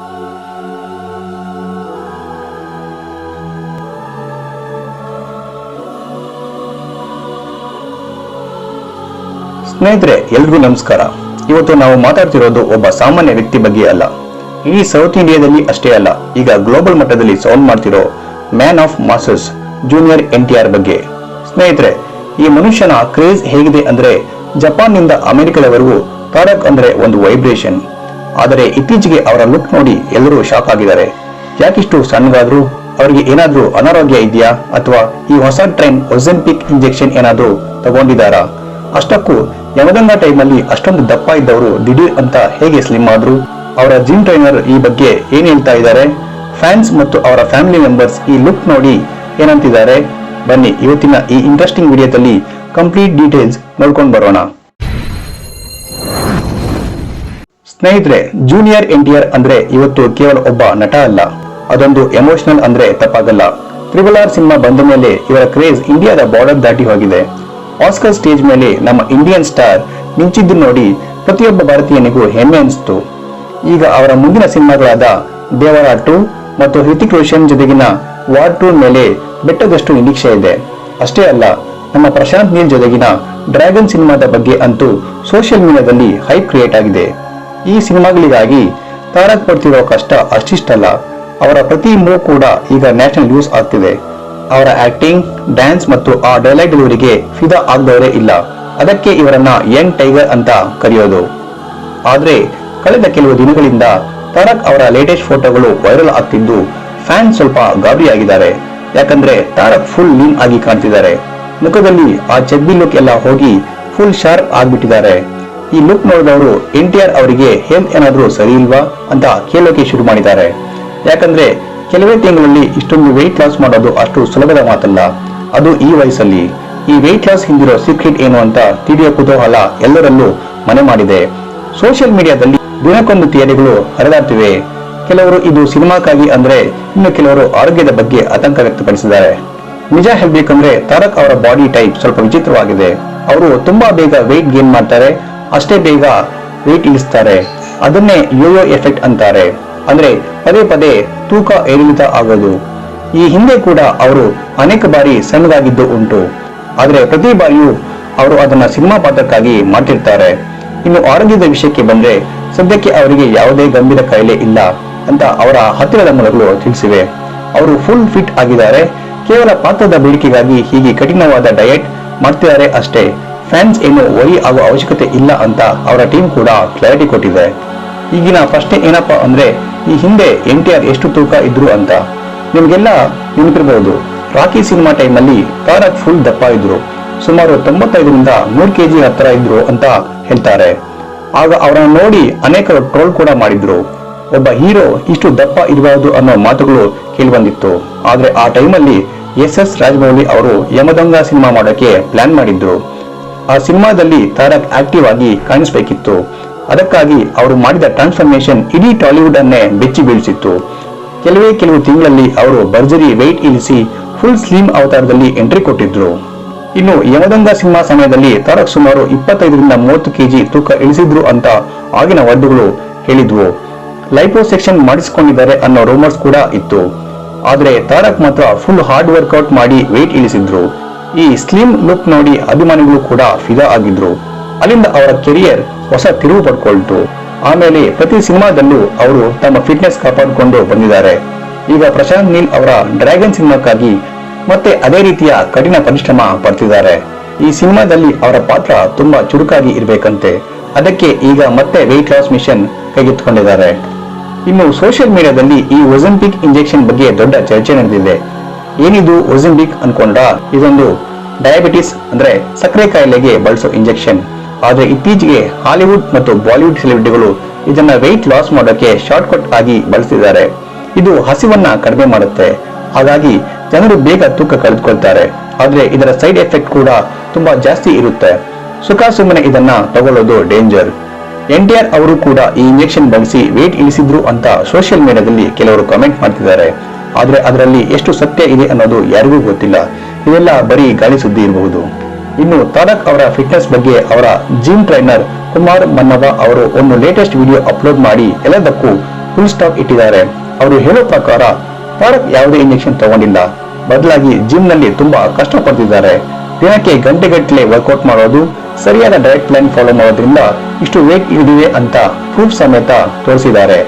ಸ್ನೇಹಿತರೆ, ಎಲ್ರಿಗೂ ನಮಸ್ಕಾರ. ಇವತ್ತು ನಾವು ಮಾತಾಡ್ತಿರೋದು ಒಬ್ಬ ಸಾಮಾನ್ಯ ವ್ಯಕ್ತಿ ಬಗ್ಗೆ ಅಲ್ಲ, ಇಡೀ ಸೌತ್ ಇಂಡಿಯಾದಲ್ಲಿ ಅಷ್ಟೇ ಅಲ್ಲ, ಈಗ ಗ್ಲೋಬಲ್ ಮಟ್ಟದಲ್ಲಿ ಸೌಂಡ್ ಮಾಡ್ತಿರೋ man of masses junior NTR ಬಗ್ಗೆ. ಸ್ನೇಹಿತರೆ, ಈ ಮನುಷ್ಯನ ಕ್ರೇಜ್ ಹೇಗಿದೆ ಅಂದ್ರೆ ಜಪಾನ್ ನಿಂದ ಅಮೆರಿಕದವರೆಗೂ ತಾರಕ್ ಅಂದ್ರೆ ಒಂದು ವೈಬ್ರೇಷನ್. ಆದರೆ ಇತ್ತೀಚೆಗೆ ಅವರ ಲುಕ್ ನೋಡಿ ಎಲ್ಲರೂ ಶಾಕ್ ಆಗಿದ್ದಾರೆ. ಯಾಕಿಷ್ಟು ಸಣ್ಣಗಾದ್ರು? ಅವರಿಗೆ ಏನಾದ್ರೂ ಅನಾರೋಗ್ಯ ಇದೆಯಾ ಅಥವಾ ಈ ಹೊಸ ಟ್ರೆಂಡ್ ಒಜೆಂಪಿಕ್ ಇಂಜೆಕ್ಷನ್ ಏನಾದ್ರೂ ತಗೊಂಡಿದ್ದಾರಾ? ಅಷ್ಟಕ್ಕೂ ಯಮಗಂಗಾ ಟೈಮಲ್ಲಿ ಅಷ್ಟೊಂದು ದಪ್ಪ ಇದ್ದವರು ದಿಢೀರ್ ಅಂತ ಹೇಗೆ ಸ್ಲಿಮ್ ಆದ್ರು? ಅವರ ಜಿಮ್ ಟ್ರೈನರ್ ಈ ಬಗ್ಗೆ ಏನ್ ಹೇಳ್ತಾ ಇದ್ದಾರೆ? ಫ್ಯಾನ್ಸ್ ಮತ್ತು ಅವರ ಫ್ಯಾಮಿಲಿ ಮೆಂಬರ್ಸ್ ಈ ಲುಕ್ ನೋಡಿ ಏನಂತಿದ್ದಾರೆ? ಬನ್ನಿ ಇವತ್ತಿನ ಈ ಇಂಟ್ರೆಸ್ಟಿಂಗ್ ವಿಡಿಯೋದಲ್ಲಿ ಕಂಪ್ಲೀಟ್ ಡೀಟೇಲ್ಸ್ ನೋಡ್ಕೊಂಡು ಬರೋಣ. ಸ್ನೇಹಿತರೆ, ಜೂನಿಯರ್ NTR ಅಂದ್ರೆ ಇವತ್ತು ಕೇವಲ ಒಬ್ಬ ನಟ ಅಲ್ಲ, ಅದೊಂದು ಎಮೋಷನಲ್ ಅಂದ್ರೆ ತಪ್ಪಾಗಲ್ಲ. RRR ಸಿನಿಮಾ ಬಂದ ಮೇಲೆ ಇವರ ಕ್ರೇಜ್ ಇಂಡಿಯಾದ ಬಾರ್ಡರ್ ದಾಟಿ ಹೋಗಿದೆ. ಆಸ್ಕರ್ ಸ್ಟೇಜ್ ಮೇಲೆ ನಮ್ಮ ಇಂಡಿಯನ್ ಸ್ಟಾರ್ ಮಿಂಚಿದ್ದು ನೋಡಿ ಪ್ರತಿಯೊಬ್ಬ ಭಾರತೀಯನಿಗೂ ಹೆಮ್ಮೆ ಅನಿಸ್ತು. ಈಗ ಅವರ ಮುಂದಿನ ಸಿನಿಮಾಗಳಾದ ದೇವರ 2 ಮತ್ತು ಹೃತಿಕ್ ರೋಷನ್ ಜೊತೆಗಿನ ವಾರ್ 2 ಮೇಲೆ ಬೆಟ್ಟದಷ್ಟು ನಿರೀಕ್ಷೆ ಇದೆ. ಅಷ್ಟೇ ಅಲ್ಲ, ನಮ್ಮ ಪ್ರಶಾಂತ್ ನೀಲ್ ಜೊತೆಗಿನ ಡ್ರ್ಯಾಗನ್ ಸಿನಿಮಾದ ಬಗ್ಗೆ ಅಂತೂ ಸೋಷಿಯಲ್ ಮೀಡಿಯಾದಲ್ಲಿ ಹೈಪ್ ಕ್ರಿಯೇಟ್ ಆಗಿದೆ. ಈ ಸಿನಿಮಾಗಳಿಗಾಗಿ ತಾರಕ್ ಪಡ್ತಿರೋ ಕಷ್ಟ ಅಷ್ಟಿಷ್ಟಲ್ಲ, ಅವರ ಪ್ರತಿ ಮೂವ್ ಕೂಡ ಈಗ ನ್ಯಾಷನಲ್ ನ್ಯೂಸ್ ಆಗ್ತಿದೆ. ಅವರ ಆಕ್ಟಿಂಗ್, ಡ್ಯಾನ್ಸ್ ಮತ್ತು ಆ ಡೈಲಾಗ್ ಡೆಲಿವರಿಗೆ ಫಿದಾ ಆಗದವರೇ ಇಲ್ಲ. ಅದಕ್ಕೆ ಇವರನ್ನ ಯಂಗ್ ಟೈಗರ್ ಅಂತ ಕರೆಯೋದು. ಆದ್ರೆ ಕಳೆದ ಕೆಲವು ದಿನಗಳಿಂದ ತಾರಕ್ ಅವರ ಲೇಟೆಸ್ಟ್ ಫೋಟೋಗಳು ವೈರಲ್ ಆಗ್ತಿದ್ದು ಫ್ಯಾನ್ಸ್ ಸ್ವಲ್ಪ ಗಾಬರಿಯಾಗಿದ್ದಾರೆ. ಯಾಕಂದ್ರೆ ತಾರಕ್ ಫುಲ್ ಲೀನ್ ಆಗಿ ಕಾಣ್ತಿದ್ದಾರೆ. ಮುಖದಲ್ಲಿ ಆ ಚಬ್ಬಿ ಲುಕ್ ಎಲ್ಲ ಹೋಗಿ ಫುಲ್ ಶಾರ್ಪ್ ಆಗ್ಬಿಟ್ಟಿದ್ದಾರೆ. ಈ ಲುಕ್ ನೋಡಿದವರು NTR ಅವರಿಗೆ ಹೆಲ್ತ್ ಏನಾದ್ರೂ ಸರಿ ಇಲ್ವಾ ಅಂತ ಕೇಳೋಕೆ ಶುರು ಮಾಡಿದ್ದಾರೆ. ಯಾಕಂದ್ರೆ ಕೆಲವೇ ತಿಂಗಳಲ್ಲಿ ಇಷ್ಟೊಂದು ವೆಯ್ಟ್ ಲಾಸ್ ಮಾಡೋದು ಅಷ್ಟು ಸುಲಭದ ಮಾತಲ್ಲ, ಅದು ಈ ವಯಸ್ಸಲ್ಲಿ. ಈ ವೆಯ್ಟ್ ಲಾಸ್ ಹಿಂದಿರೋ ಸೀಕ್ರೆಟ್ ಏನು ಅಂತ ತಿಳಿಯೋ ಕುತೂಹಲ ಎಲ್ಲರಲ್ಲೂ ಮನೆ ಮಾಡಿದೆ. ಸೋಷಿಯಲ್ ಮೀಡಿಯಾದಲ್ಲಿ ದಿನಕ್ಕೊಂದು ಥಿಯರಿಗಳು ಹರಿದಾಡ್ತಿವೆ. ಕೆಲವರು ಇದು ಸಿನಿಮಾಕ್ಕಾಗಿ ಅಂದ್ರೆ, ಇನ್ನು ಕೆಲವರು ಆರೋಗ್ಯದ ಬಗ್ಗೆ ಆತಂಕ ವ್ಯಕ್ತಪಡಿಸಿದ್ದಾರೆ. ನಿಜ ಹೇಳ್ಬೇಕಂದ್ರೆ ತಾರಕ್ ಅವರ ಬಾಡಿ ಟೈಪ್ ಸ್ವಲ್ಪ ವಿಚಿತ್ರವಾಗಿದೆ. ಅವರು ತುಂಬಾ ಬೇಗ ವೆಯ್ಟ್ ಗೇನ್ ಮಾಡ್ತಾರೆ, ಅಷ್ಟೇ ಬೇಗ ವೆಯ್ಟ್ ಇಳಿಸ್ತಾರೆ. ಅದನ್ನೇ ಯೋಯೋ ಎಫೆಕ್ಟ್ ಅಂತಾರೆ. ಅಂದ್ರೆ ಪದೇ ಪದೇ ತೂಕ ಏರಿಳಿತ ಆಗೋದು. ಈ ಹಿಂದೆ ಕೂಡ ಅವರು ಅನೇಕ ಬಾರಿ ಸಣ್ಣದಾಗಿದ್ದು ಉಂಟು. ಆದ್ರೆ ಪ್ರತಿ ಬಾರಿಯೂ ಅವರು ಅದನ್ನ ಸಿನಿಮಾ ಪಾತ್ರಕ್ಕಾಗಿ ಮಾಡ್ತಿರ್ತಾರೆ. ಇನ್ನು ಆರೋಗ್ಯದ ವಿಷಯಕ್ಕೆ ಬಂದ್ರೆ ಸದ್ಯಕ್ಕೆ ಅವರಿಗೆ ಯಾವುದೇ ಗಂಭೀರ ಕಾಯಿಲೆ ಇಲ್ಲ ಅಂತ ಅವರ ಹತ್ತಿರದ ಮೂಲಗಳು ತಿಳಿಸಿವೆ. ಅವರು ಫುಲ್ ಫಿಟ್ ಆಗಿದ್ದಾರೆ. ಕೇವಲ ಪಾತ್ರದ ಬೇಡಿಕೆಗಾಗಿ ಹೀಗೆ ಕಠಿಣವಾದ ಡಯಟ್ ಮಾಡ್ತಿದ್ದಾರೆ ಅಷ್ಟೇ. ಫ್ಯಾನ್ಸ್ ಏನು ವರಿ ಆಗೋ ಅವಶ್ಯಕತೆ ಇಲ್ಲ ಅಂತ ಅವರ ಟೀಮ್ ಕೂಡ ಕ್ಲಾರಿಟಿ ಕೊಟ್ಟಿದೆ. ಈಗಿನ ಪ್ರಶ್ನೆ ಏನಪ್ಪಾ ಅಂದ್ರೆ, ಈ ಹಿಂದೆ NTR ಎಷ್ಟು ತೂಕ ಇದ್ರು ಅಂತ. ನಿಮ್ಗೆಲ್ಲ ನೆನಪಿರಬಹುದು, ರಾಕಿ ಸಿನಿಮಾ ಟೈಮಲ್ಲಿ ತಾರಕ್ ಫುಲ್ ದಪ್ಪ ಇದ್ರು. ಸುಮಾರು 95ರಿಂದ 100 kg ಹತ್ತಿರ ಇದ್ರು ಅಂತ ಹೇಳ್ತಾರೆ. ಆಗ ಅವರನ್ನು ನೋಡಿ ಅನೇಕರು ಟ್ರೋಲ್ ಕೂಡ ಮಾಡಿದ್ರು. ಒಬ್ಬ ಹೀರೋ ಇಷ್ಟು ದಪ್ಪ ಇರಬಾರದು ಅನ್ನೋ ಮಾತುಗಳು ಕೇಳಿಬಂದಿತ್ತು. ಆದ್ರೆ ಆ ಟೈಮಲ್ಲಿ SS ರಾಜಮೌಳಿ ಅವರು ಯಮದಂಗ ಸಿನಿಮಾ ಮಾಡೋಕೆ ಪ್ಲಾನ್ ಮಾಡಿದ್ರು. ಆ ಸಿನಿಮಾದಲ್ಲಿ ತಾರಕ್ ಆಕ್ಟಿವ್ ಆಗಿ ಕಾಣಿಸ್ಬೇಕಿತ್ತು. ಅದಕ್ಕಾಗಿ ಅವರು ಮಾಡಿದ ಟ್ರಾನ್ಸ್ಫಾರ್ಮೇಶನ್ ಇಡೀ ಟಾಲಿವುಡ್ ಅನ್ನೇ ಬೆಚ್ಚಿ ಬೀಳಿಸಿತ್ತು. ಕೆಲವು ತಿಂಗಳಲ್ಲಿ ಅವರು ಭರ್ಜರಿ ವೆಯ್ಟ್ ಇಳಿಸಿ ಫುಲ್ ಸ್ಲಿಮ್ ಅವತಾರದಲ್ಲಿ ಎಂಟ್ರಿ ಕೊಟ್ಟಿದ್ರು. ಇನ್ನು ಯಮದಂಗ ಸಿನಿಮಾ ಸಮಯದಲ್ಲಿ ತಾರಕ್ ಸುಮಾರು 25ರಿಂದ 30 kg ತೂಕ ಇಳಿಸಿದ್ರು ಅಂತ ಆಗಿನ ವರದಿಗಳು ಹೇಳಿದ್ವು. ಲೈಪೋಸೆಕ್ಷನ್ ಮಾಡಿಸಿಕೊಂಡಿದ್ದಾರೆ ಅನ್ನೋ ರೂಮರ್ಸ್ ಕೂಡ ಇತ್ತು. ಆದ್ರೆ ತಾರಕ್ ಮಾತ್ರ ಫುಲ್ ಹಾರ್ಡ್ ವರ್ಕೌಟ್ ಮಾಡಿ ವೆಯ್ಟ್ ಇಳಿಸಿದ್ರು. ಈ ಸ್ಲಿಮ್ ಲುಕ್ ನೋಡಿ ಅಭಿಮಾನಿಗಳು ಕೂಡ ಫಿದಾ ಆಗಿದ್ರು. ಅಲ್ಲಿಂದ ಅವರ ಕೆರಿಯರ್ ಹೊಸ ತಿರುವು ಪಡ್ಕೊಳ್ತು. ಆಮೇಲೆ ಪ್ರತಿ ಸಿನಿಮಾದಲ್ಲೂ ಅವರು ತಮ್ಮ ಫಿಟ್ನೆಸ್ ಕಾಪಾಡಿಕೊಂಡು ಬಂದಿದ್ದಾರೆ. ಈಗ ಪ್ರಶಾಂತ್ ನೀಲ್ ಅವರ ಡ್ರ್ಯಾಗನ್ ಸಿನಿಮಾಕ್ಕಾಗಿ ಮತ್ತೆ ಅದೇ ರೀತಿಯ ಕಠಿಣ ಪರಿಶ್ರಮ ಪಡ್ತಿದ್ದಾರೆ. ಈ ಸಿನಿಮಾದಲ್ಲಿ ಅವರ ಪಾತ್ರ ತುಂಬಾ ಚುರುಕಾಗಿ ಇರ್ಬೇಕಂತೆ. ಅದಕ್ಕೆ ಈಗ ಮತ್ತೆ ವೆಯ್ಟ್ ಲಾಸ್ ಮಿಷನ್ ಕೈಗೆತ್ತಿಕೊಂಡಿದ್ದಾರೆ. ಇನ್ನು ಸೋಷಿಯಲ್ ಮೀಡಿಯಾದಲ್ಲಿ ಈ ಒಜೆಂಪಿಕ್ ಇಂಜೆಕ್ಷನ್ ಬಗ್ಗೆ ದೊಡ್ಡ ಚರ್ಚೆ ನಡೆದಿದೆ. ಏನಿದು ಒಜೆಂಪಿಕ್ ಅನ್ಕೊಂಡ್ರ? ಇದೊಂದು ಡಯಾಬಿಟಿಸ್ ಅಂದ್ರೆ ಸಕ್ಕರೆ ಕಾಯಿಲೆಗೆ ಬಳಸೋ ಇಂಜೆಕ್ಷನ್. ಆದ್ರೆ ಇತ್ತೀಚೆಗೆ ಹಾಲಿವುಡ್ ಮತ್ತು ಬಾಲಿವುಡ್ ಸೆಲೆಬ್ರಿಟಿಗಳು ಇದನ್ನ ವೆಯ್ಟ್ ಲಾಸ್ ಮಾಡೋಕೆ ಶಾರ್ಟ್ ಕಟ್ ಆಗಿ ಬಳಸ್ತಿದ್ದಾರೆ. ಇದು ಹಸಿವನ್ನ ಕಡಿಮೆ ಮಾಡುತ್ತೆ, ಹಾಗಾಗಿ ಜನರು ಬೇಗ ತೂಕ ಕಳೆದುಕೊಳ್ತಾರೆ. ಆದ್ರೆ ಇದರ ಸೈಡ್ ಎಫೆಕ್ಟ್ ಕೂಡ ತುಂಬಾ ಜಾಸ್ತಿ ಇರುತ್ತೆ. ಸುಖ ಸುಮ್ಮನೆ ಇದನ್ನ ತಗೊಳ್ಳೋದು ಡೇಂಜರ್. NTR ಅವರು ಕೂಡ ಈ ಇಂಜೆಕ್ಷನ್ ಬಳಸಿ ವೇಟ್ ಇಳಿಸಿದ್ರು ಅಂತ ಸೋಷಿಯಲ್ ಮೀಡಿಯಾದಲ್ಲಿ ಕೆಲವರು ಕಮೆಂಟ್ ಮಾಡ್ತಿದ್ದಾರೆ. ಆದ್ರೆ ಅದರಲ್ಲಿ ಎಷ್ಟು ಸತ್ಯ ಇದೆ ಅನ್ನೋದು ಯಾರಿಗೂ ಗೊತ್ತಿಲ್ಲ. ಇದೆಲ್ಲ ಬರೀ ಗಾಳಿ ಸುದ್ದಿ ಇರಬಹುದು. ಇನ್ನು ತಾರಕ್ ಅವರ ಫಿಟ್ನೆಸ್ ಬಗ್ಗೆ ಅವರ ಜಿಮ್ ಟ್ರೈನರ್ ಕುಮಾರ್ ಮನ್ನವ ಅವರು ಒಂದು ಲೇಟೆಸ್ಟ್ ವಿಡಿಯೋ ಅಪ್ಲೋಡ್ ಮಾಡಿ ಎಲ್ಲದಕ್ಕೂ ಫುಲ್ ಸ್ಟಾಪ್ ಇಟ್ಟಿದ್ದಾರೆ. ಅವರು ಹೇಳೋ ಪ್ರಕಾರ ತಾರಕ್ ಯಾವುದೇ ಇಂಜೆಕ್ಷನ್ ತಗೊಂಡಿಲ್ಲ, ಬದಲಾಗಿ ಜಿಮ್ ನಲ್ಲಿ ತುಂಬಾ ಕಷ್ಟಪಡ್ತಿದ್ದಾರೆ. ದಿನಕ್ಕೆ ಗಂಟೆಗಟ್ಟಲೆ ವರ್ಕೌಟ್ ಮಾಡೋದು, ಸರಿಯಾದ ಡಯಟ್ ಪ್ಲಾನ್ ಫಾಲೋ ಮಾಡೋದ್ರಿಂದ ಇಷ್ಟು ವೇಟ್ ಇಳಿದಿದೆ ಅಂತ ಪ್ರೂಫ್ ಸಮೇತ ತೋರಿಸಿದ್ದಾರೆ.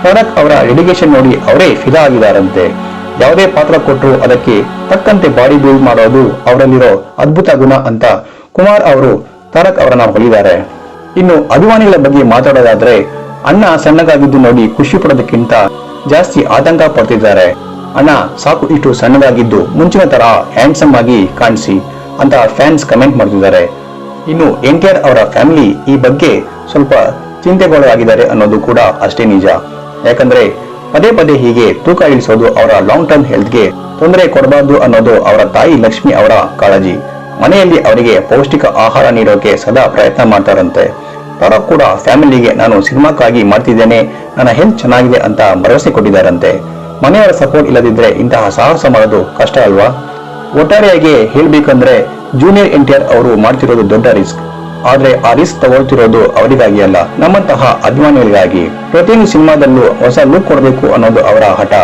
ತಾರಕ್ ಅವರ ಡೆಡಿಕೇಶನ್ ನೋಡಿ ಅವರೇ ಫಿದಾ ಆಗಿದ್ದಾರಂತೆ. ಯಾವುದೇ ಪಾತ್ರ ಕೊಟ್ಟರು ಅದಕ್ಕೆ ತಕ್ಕಂತೆ ಬಾಡಿ ಬಿಲ್ಡ್ ಮಾಡೋದು ಅವರಲ್ಲಿರೋ ಅದ್ಭುತ ಗುಣ ಅಂತ ಕುಮಾರ್ ಅವರು ತಾರಕ್ ಅವರನ್ನ ಹೊಲಿದ್ದಾರೆ. ಇನ್ನು ಅಭಿಮಾನಿಗಳ ಬಗ್ಗೆ ಮಾತಾಡೋದಾದ್ರೆ, ಅಣ್ಣ ಸಣ್ಣಗಾಗಿದ್ದು ನೋಡಿ ಖುಷಿ ಪಡೋದಕ್ಕಿಂತ ಜಾಸ್ತಿ ಆತಂಕ ಪಡ್ತಿದ್ದಾರೆ. ಅಣ್ಣ ಸಾಕು ಇಷ್ಟು ಸಣ್ಣಗಾಗಿದ್ದು ಮುಂಚಿನ ತರ ಹ್ಯಾಂಡ್ಸಮ್ ಆಗಿ ಕಾಣಿಸಿ ಅಂತ ಫ್ಯಾನ್ಸ್ ಕಮೆಂಟ್ ಮಾಡ್ತಿದ್ದಾರೆ. ಇನ್ನು ಎನ್ಟಿಆರ್ ಅವರ ಫ್ಯಾಮಿಲಿ ಈ ಬಗ್ಗೆ ಸ್ವಲ್ಪ ಚಿಂತೆಗೊಳಗಾಗಿದ್ದಾರೆ ಅನ್ನೋದು ಕೂಡ ಅಷ್ಟೇ ನಿಜ. ಯಾಕಂದ್ರೆ ಪದೇ ಪದೇ ಹೀಗೆ ತೂಕ ಇಳಿಸೋದು ಅವರ ಲಾಂಗ್ ಟರ್ಮ್ ಹೆಲ್ತ್ಗೆ ತೊಂದರೆ ಕೊಡಬಾರ್ದು ಅನ್ನೋದು ಅವರ ತಾಯಿ ಲಕ್ಷ್ಮಿ ಅವರ ಕಾಳಜಿ. ಮನೆಯಲ್ಲಿ ಅವರಿಗೆ ಪೌಷ್ಟಿಕ ಆಹಾರ ನೀಡೋಕೆ ಸದಾ ಪ್ರಯತ್ನ ಮಾಡ್ತಾರಂತೆ. ತಾರಕ್ ಕೂಡ ಫ್ಯಾಮಿಲಿಗೆ ನಾನು ಸಿನಿಮಾಕ್ಕಾಗಿ ಮಾಡ್ತಿದ್ದೇನೆ, ನನ್ನ ಹೆಲ್ತ್ ಚೆನ್ನಾಗಿದೆ ಅಂತ ಭರವಸೆ ಕೊಟ್ಟಿದ್ದಾರಂತೆ. ಮನೆಯವರ ಸಪೋರ್ಟ್ ಇಲ್ಲದಿದ್ರೆ ಇಂತಹ ಸಾಹಸ ಮಾಡೋದು ಕಷ್ಟ ಅಲ್ವಾ? ಒಟ್ಟಾರೆಯಾಗಿ ಹೇಳ್ಬೇಕಂದ್ರೆ ಜೂನಿಯರ್ ಎನ್ಟಿಆರ್ ಅವರು ಮಾಡ್ತಿರೋದು ದೊಡ್ಡ ರಿಸ್ಕ್. ಆದ್ರೆ ಆ ರಿಸ್ಕ್ ತಗೊಳ್ತಿರೋದು ಅವರಿಗಾಗಿ ಅಲ್ಲ, ನಮ್ಮಂತಹ ಅಭಿಮಾನಿಗಳಿಗಾಗಿ. ಪ್ರತಿಯೊಂದು ಸಿನಿಮಾದಲ್ಲೂ ಹೊಸ ಲುಕ್ ಕೊಡಬೇಕು ಅನ್ನೋದು ಅವರ ಹಠ.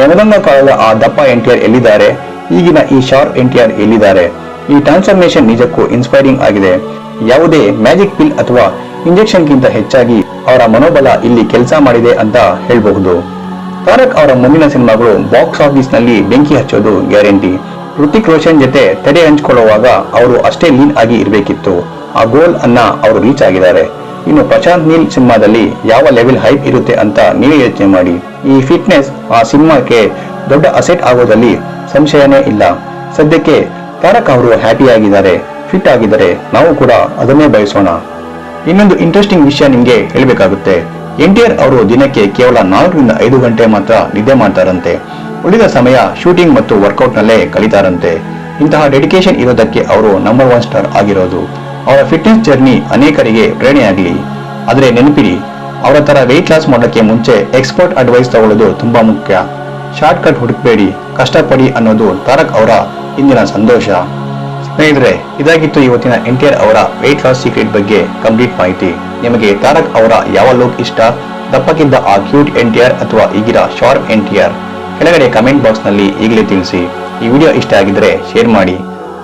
ಯಮಗಂಗ ಕಾಲದ ಆ ದಪ್ಪ ಎನ್ಟಿಆರ್ ಎಲ್ಲಿದ್ದಾರೆ, ಈಗಿನ ಈ ಶಾರ್ಪ್ ಎನ್ಟಿಆರ್ ಎಲ್ಲಿದ್ದಾರೆ? ಈ ಟ್ರಾನ್ಸ್ಫಾರ್ಮೇಶನ್ ನಿಜಕ್ಕೂ ಇನ್ಸ್ಪೈರಿಂಗ್ ಆಗಿದೆ. ಯಾವುದೇ ಮ್ಯಾಜಿಕ್ ಪಿಲ್ ಅಥವಾ ಇಂಜೆಕ್ಷನ್ ಗಿಂತ ಹೆಚ್ಚಾಗಿ ಅವರ ಮನೋಬಲ ಇಲ್ಲಿ ಕೆಲಸ ಮಾಡಿದೆ ಅಂತ ಹೇಳಬಹುದು. ತಾರಕ್ ಅವರ ಮುಂದಿನ ಸಿನಿಮಾಗಳು ಬಾಕ್ಸ್ ಆಫೀಸ್ ನಲ್ಲಿ ಬೆಂಕಿ ಹಚ್ಚೋದು ಗ್ಯಾರಂಟಿ. ಋತಿಕ್ ರೋಷನ್ ಜೊತೆ ತೆರೆ ಹಂಚಿಕೊಳ್ಳುವಾಗ ಅವರು ಅಷ್ಟೇ ಲೀನ್ ಆಗಿ ಇರಬೇಕಿತ್ತು. ಆ ಗೋಲ್ ಅನ್ನ ಅವರು ರೀಚ್ ಆಗಿದ್ದಾರೆ. ಇನ್ನು ಪ್ರಶಾಂತ್ ನೀಲ್ ಸಿನಿಮಾದಲ್ಲಿ ಯಾವ ಲೆವೆಲ್ ಹೈಪ್ ಇರುತ್ತೆ ಅಂತ ನೀವೇ ಯೋಚನೆ ಮಾಡಿ. ಈ ಫಿಟ್ನೆಸ್ ಆ ಸಿನಿಮಾಕ್ಕೆ ದೊಡ್ಡ ಅಸೆಟ್ ಆಗೋದಲ್ಲಿ ಸಂಶಯನೇ ಇಲ್ಲ. ಸದ್ಯಕ್ಕೆ ತಾರಕ್ ಅವರು ಹ್ಯಾಪಿ ಆಗಿದ್ದಾರೆ, ಫಿಟ್ ಆಗಿದ್ದಾರೆ. ನಾವು ಕೂಡ ಅದನ್ನೇ ಬಯಸೋಣ. ಇನ್ನೊಂದು ಇಂಟ್ರೆಸ್ಟಿಂಗ್ ವಿಷಯ ನಿಮ್ಗೆ ಹೇಳ್ಬೇಕಾಗುತ್ತೆ. ಎನ್ಟಿಆರ್ ಅವರು ದಿನಕ್ಕೆ ಕೇವಲ 4 ರಿಂದ 5 ಗಂಟೆ ಮಾತ್ರ ನಿದ್ದೆ ಮಾಡ್ತಾರಂತೆ. ಉಳಿದ ಸಮಯ ಶೂಟಿಂಗ್ ಮತ್ತು ವರ್ಕೌಟ್ ನಲ್ಲೇ ಕಳೀತಾರಂತೆ. ಇಂತಹ ಡೆಡಿಕೇಶನ್ ಇರೋದಕ್ಕೆ ಅವರು ನಂಬರ್ 1 ಸ್ಟಾರ್ ಆಗಿರೋದು. ಅವರ ಫಿಟ್ನೆಸ್ ಜರ್ನಿ ಅನೇಕರಿಗೆ ಪ್ರೇರಣೆಯಾಗಲಿ. ಆದ್ರೆ ನೆನಪಿರಿ, ಅವರ ತರ ವೆಯ್ಟ್ ಲಾಸ್ ಮಾಡೋಕ್ಕೆ ಮುಂಚೆ ಎಕ್ಸ್ಪರ್ಟ್ ಅಡ್ವೈಸ್ ತಗೊಳ್ಳೋದು ತುಂಬಾ ಮುಖ್ಯ. ಶಾರ್ಟ್ ಕಟ್ ಹುಡುಕಬೇಡಿ, ಕಷ್ಟಪಡಿ ಅನ್ನೋದು ತಾರಕ್ ಅವರ ಇಂದಿನ ಸಂತೋಷ. ಸ್ನೇಹಿತರೆ, ಇದಾಗಿತ್ತು ಇವತ್ತಿನ ಎನ್ಟಿಆರ್ ಅವರ ವೆಯ್ಟ್ ಲಾಸ್ ಸೀಕ್ರೆಟ್ ಬಗ್ಗೆ ಕಂಪ್ಲೀಟ್ ಮಾಹಿತಿ. ನಿಮಗೆ ತಾರಕ್ ಅವರ ಯಾವ ಲುಕ್ ಇಷ್ಟ? ದಪ್ಪಕ್ಕಿದ್ದ ಆ ಕ್ಯೂಟ್ ಎನ್ಟಿಆರ್ ಅಥವಾ ಈಗಿನ ಶಾರ್ಪ್ ಎನ್ಟಿಆರ್? ಕೆಳಗಡೆ ಕಮೆಂಟ್ ಬಾಕ್ಸ್ ನಲ್ಲಿ ಈಗಲೇ ತಿಳಿಸಿ. ಈ ವಿಡಿಯೋ ಇಷ್ಟ ಆಗಿದ್ರೆ ಶೇರ್ ಮಾಡಿ.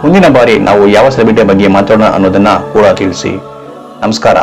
ಮುಂದಿನ ಬಾರಿ ನಾವು ಯಾವ ಸೆಲೆಬ್ರಿಟಿ ಬಗ್ಗೆ ಮಾತಾಡೋಣ ಅನ್ನೋದನ್ನ ಕೂಡ ತಿಳಿಸಿ. ನಮಸ್ಕಾರ.